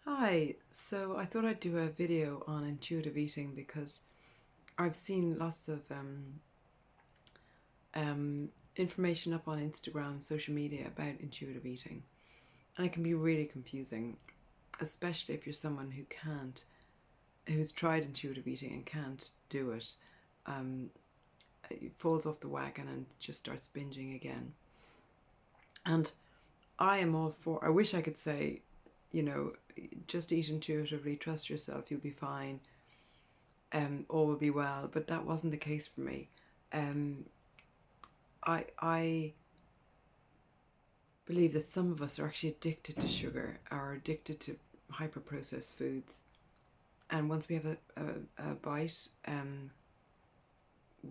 Hi, so I thought I'd do a video on intuitive eating because I've seen lots of information up on Instagram, social media about intuitive eating, and it can be really confusing, especially if you're someone who's tried intuitive eating and can't do it. Um, it falls off the wagon and just starts binging again. And I am all for. I wish I could say, you know, just eat intuitively, trust yourself, you'll be fine, all will be well. But that wasn't the case for me. Um, I believe that some of us are actually addicted to sugar, are addicted to hyper processed foods, and once we have a bite,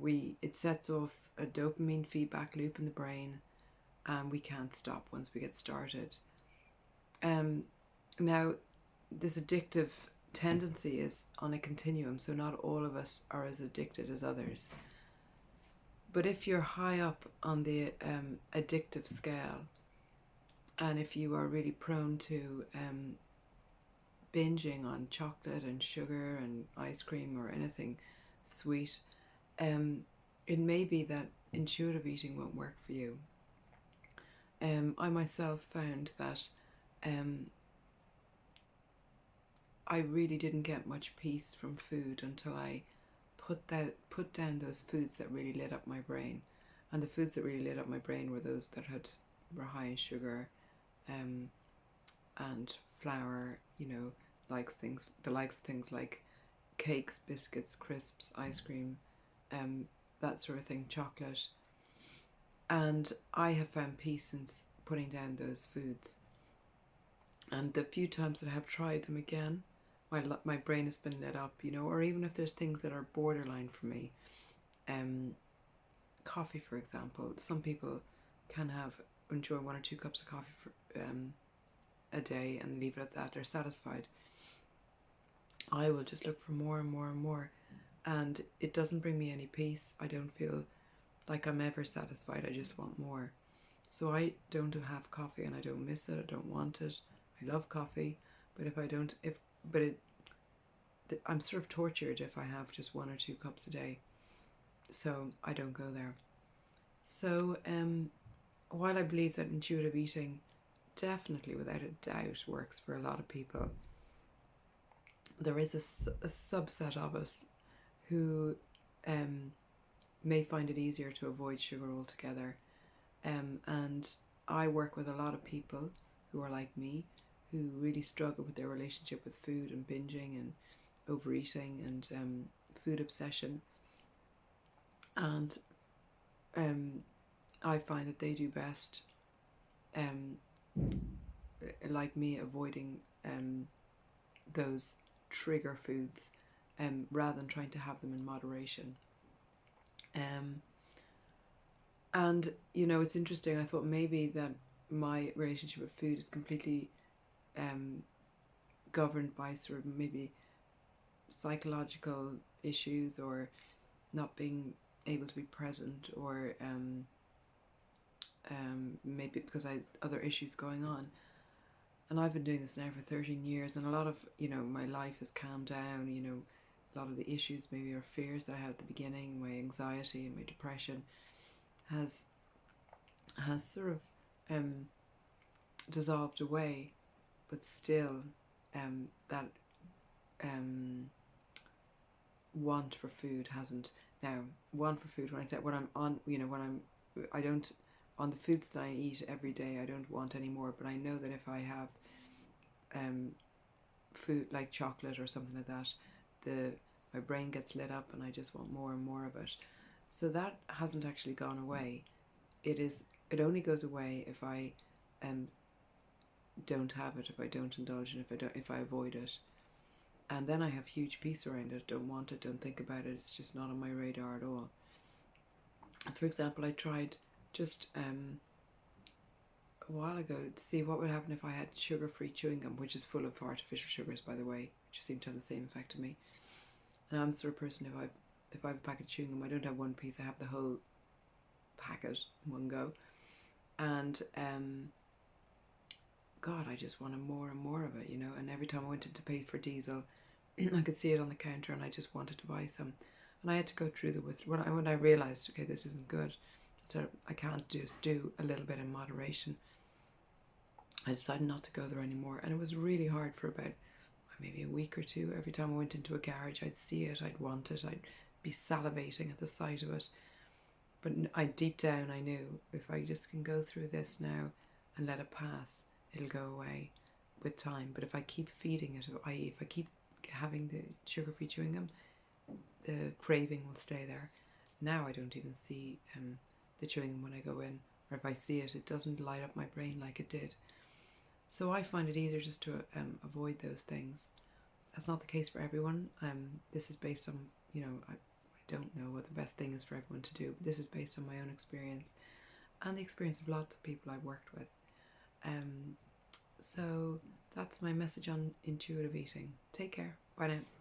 we it sets off a dopamine feedback loop in the brain, and we can't stop once we get started. Um, Now, this addictive tendency is on a continuum, so not all of us are as addicted as others. But if you're high up on the addictive scale, and if you are really prone to binging on chocolate and sugar and ice cream or anything sweet, um, it may be that intuitive eating won't work for you. I myself found that um, I really didn't get much peace from food until I put down those foods that really lit up my brain, and the foods that really lit up my brain were those that were high in sugar, um, and flour. The likes of things like cakes, biscuits, crisps, ice cream, um, that sort of thing, chocolate. And I have found peace since putting down those foods. And the few times that I have tried them again, my brain has been lit up, or even if there's things that are borderline for me, um, coffee, for example. Some people can enjoy 1 or 2 cups of coffee a day and leave it at that. They're satisfied. I will just look for more and more and more, and it doesn't bring me any peace. I don't feel like I'm ever satisfied. I just want more. So I don't have coffee, and I don't miss it. I don't want it. I love coffee, but if I don't, if but it, I'm sort of tortured if I have just 1 or 2 cups a day. So I don't go there. So while I believe that intuitive eating definitely, without a doubt, works for a lot of people, there is a subset of us who um, may find it easier to avoid sugar altogether. And I work with a lot of people who are like me, who really struggle with their relationship with food and binging and overeating and food obsession. And um, I find that they do best, um, like me, avoiding those trigger foods, rather than trying to have them in moderation. Um, and it's interesting. I thought maybe that my relationship with food is completely um, governed by sort of maybe psychological issues, or not being able to be present, or maybe because I had other issues going on. And I've been doing this now for 13 years, and a lot of my life has calmed down. A lot of the issues, maybe, or fears that I had at the beginning, my anxiety and my depression, has sort of um, dissolved away. But still, that um, want for food hasn't. Now, want for food, when I say, when I'm on, I don't, on the foods that I eat every day, I don't want any more. But I know that if I have um, food like chocolate or something like that, the my brain gets lit up and I just want more and more of it. So that hasn't actually gone away. It only goes away if I um don't have it, if I don't indulge in it, if I avoid it. And then I have huge peace around it. Don't want it, don't think about it. It's just not on my radar at all. For example, I tried just a while ago to see what would happen if I had sugar-free chewing gum, which is full of artificial sugars, by the way, which seem to have the same effect on me. And I'm the sort of person, if I have a packet of chewing gum, I don't have one piece. I have the whole packet in one go. And God, I just wanted more and more of it, you know. And every time I went to pay for diesel, I could see it on the counter, and I just wanted to buy some. And I had to go through the when I realized, okay, this isn't good, so I can't just do a little bit in moderation. I decided not to go there anymore, and it was really hard for about maybe a week or two. Every time I went into a garage, I'd see it, I'd want it, I'd be salivating at the sight of it. But deep down, I knew if I just can go through this now and let it pass, it'll go away with time. But if I keep feeding it, i.e., if I keep having the sugar-free chewing gum, the craving will stay there. Now I don't even see the chewing gum when I go in, or if I see it, it doesn't light up my brain like it did. So I find it easier just to avoid those things. That's not the case for everyone. This is based on, I don't know what the best thing is for everyone to do, but this is based on my own experience and the experience of lots of people I've worked with. So that's my message on intuitive eating. Take care. Bye now.